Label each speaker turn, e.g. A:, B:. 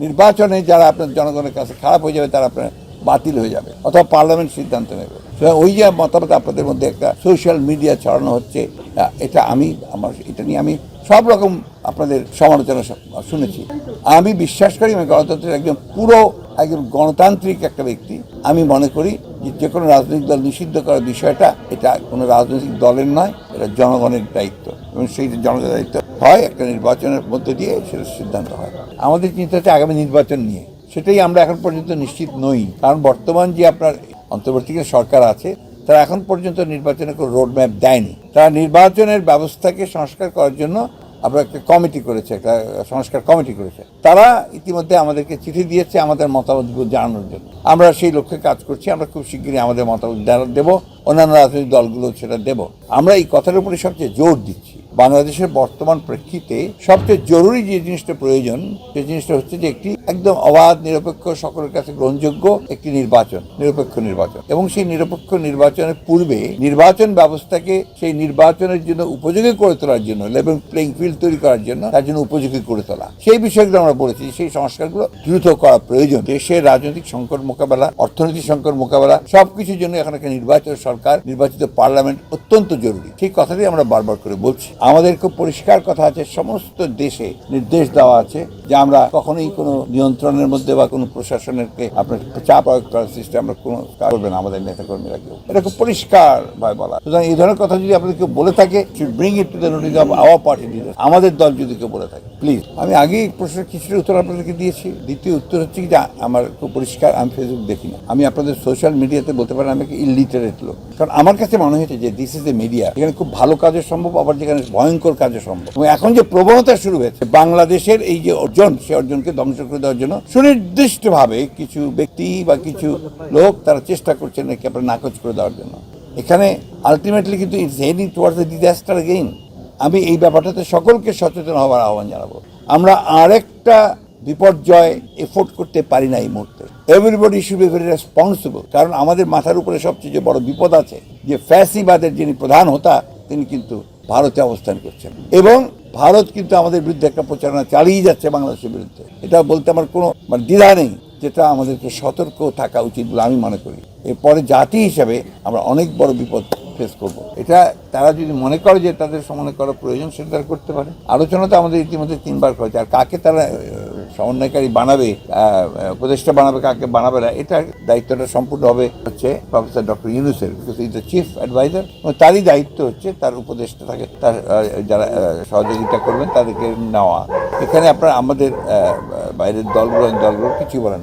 A: নির্বাচনে যারা আপনার জনগণের কাছে খারাপ হয়ে যাবে তারা আপনার বাতিল হয়ে যাবে অথবা পার্লামেন্ট সিদ্ধান্ত নেবে। ওই যে মতামত আপনাদের মধ্যে একটা সোশ্যাল মিডিয়া ছড়ানো হচ্ছে, এটা এটা নিয়ে আমি সব রকম আপনাদের সমালোচনা শুনেছি। আমি বিশ্বাস করি আমি গণতন্ত্রের একজন গণতান্ত্রিক একটা ব্যক্তি। আমি মনে করি যে কোনো রাজনৈতিক দল নিষিদ্ধ করার বিষয়টা এটা কোনো রাজনৈতিক দলের নয়, এটা জনগণের দায়িত্ব এবং সেই জনগণের দায়িত্ব হয় একটা নির্বাচনের মধ্যে দিয়ে সেটা সিদ্ধান্ত হয়। আমাদের চিন্তা হচ্ছে আগামী নির্বাচন নিয়ে, সেটাই আমরা এখন পর্যন্ত নিশ্চিত নই। কারণ বর্তমান যে আপনার অন্তর্বর্তীকালীন সরকার আছে তারা এখন পর্যন্ত নির্বাচনের কোনো রোডম্যাপ দেয়নি। তারা নির্বাচনের ব্যবস্থাকে সংস্কার করার জন্য আমরা একটা কমিটি করেছে, একটা সংস্কার কমিটি করেছে। তারা ইতিমধ্যে আমাদেরকে চিঠি দিয়েছে আমাদের মতামতগুলো জানানোর জন্য। আমরা সেই লক্ষ্যে কাজ করছি। আমরা খুব শীঘ্রই আমাদের মতামত দেবো, অন্যান্য রাজনৈতিক দলগুলো সেটা দেব। আমরা এই কথার উপরে সবচেয়ে জোর দিচ্ছি। বাংলাদেশের বর্তমান প্রেক্ষিতে সবচেয়ে জরুরি যে জিনিসটা প্রয়োজন, সেই জিনিসটা হচ্ছে যে একটি একদম অবাধ, নিরপেক্ষ, সকলের কাছে গ্রহণযোগ্য একটি নিরপেক্ষ নির্বাচন। এবং সেই নিরপেক্ষ নির্বাচনের পূর্বে নির্বাচন ব্যবস্থাকে সেই নির্বাচনের জন্য উপযোগী করে তোলার জন্য, লেভেল প্লেইং ফিল্ড তৈরি করার জন্য তার জন্য উপযোগী করে তোলা, সেই বিষয়গুলো আমরা বলেছি। সেই সংস্কারগুলো দ্রুত করা প্রয়োজন। দেশের রাজনৈতিক সংকট মোকাবেলা, অর্থনৈতিক সংকট মোকাবেলা, সবকিছুর জন্য এখন একটা নির্বাচিত সরকার, নির্বাচিত পার্লামেন্ট অত্যন্ত জরুরি। সেই কথাটাই আমরা বারবার করে বলছি। আমাদের খুব পরিষ্কার কথা আছে, সমস্ত দেশে নির্দেশ দেওয়া আছে যে আমরা কখনোই কোনো নিয়ন্ত্রণের মধ্যে বা কোনো প্রশাসনেরকে আপনার চাপ প্রয়োগ করার সিস্টেম আমরা কোনো করবে না, আমাদের নেতাকর্মীরা কেউ। এটা খুব পরিষ্কার ভাবে বলা। সুতরাং এই ধরনের কথা যদি আপনাদের কেউ বলে থাকে, bring it to the notice of our party leader. আমাদের দল যদি কেউ বলে থাকে, প্লিজ। আমি আগেই প্রশ্নের কিছুটা উত্তর আপনাদেরকে দিয়েছি। দ্বিতীয় উত্তর হচ্ছে যে আমার খুব পরিষ্কার, আমি ফেসবুক দেখি না। আমি আপনাদের সোশ্যাল মিডিয়াতে বলতে পারেন আমি ইলিটারেট লোক। কারণ আমার কাছে মনে হয়েছে যে দিস ইজ এ মিডিয়া, এখানে খুব ভালো কাজও সম্ভব, আবার যেখানে ভয়ঙ্কর কাজও সম্ভব। এবং এখন যে প্রবণতা শুরু হয়েছে বাংলাদেশের এই যে অর্জন, সে অর্জনকে ধ্বংস করে দেওয়ার জন্য সুনির্দিষ্টভাবে কিছু ব্যক্তি বা কিছু লোক তারা চেষ্টা করছেন নাকি আপনার নাকচ করে দেওয়ার জন্য। এখানে আলটিমেটলি কিন্তু it's heading towards the disaster again. আমি এই ব্যাপারটাতে সকলকে সচেতন হওয়ার আহ্বান জানাবো। আমরা আরেকটা বিপর্যয় এফোর্ড করতে পারি না এই মুহূর্তে। Everybody should be very responsible. কারণ আমাদের মাথার উপরে সবচেয়ে যে বড় বিপদ আছে, যে ফ্যাসিবাদের যিনি প্রধান হোতা, তিনি কিন্তু ভারতে অবস্থান করছেন এবং ভারত কিন্তু আমাদের বিরুদ্ধে একটা প্রচারণা চালিয়ে যাচ্ছে বাংলাদেশের বিরুদ্ধে। এটা বলতে আমার কোনো দ্বিধা নেই, যেটা আমাদেরকে সতর্ক থাকা উচিত বলে আমি মনে করি। এরপরে জাতি হিসাবে আমরা অনেক বড় বিপদ ফেস করবো। এটা তারা যদি মনে করে যে তাদের সমন্বয় করা প্রয়োজন, সেটা তারা করতে পারে। আলোচনা তো আমাদের ইতিমধ্যে 3 বার করেছে। আর কাকে তারা সমন্বয়কারী বানাবে, উপদেষ্টা বানাবে, কাকে বানাবে না, এটার দায়িত্বটা সম্পূর্ণ হবে হচ্ছে প্রফেসর ডক্টর ইউনূসের, because is the chief adviser. তারই দায়িত্ব হচ্ছে তার উপদেষ্টা থাকে, তার যারা সহযোগিতা করবেন তাদেরকে নেওয়া। এখানে আপনার আমাদের বাইরের দলগুলো কিছু বলেন।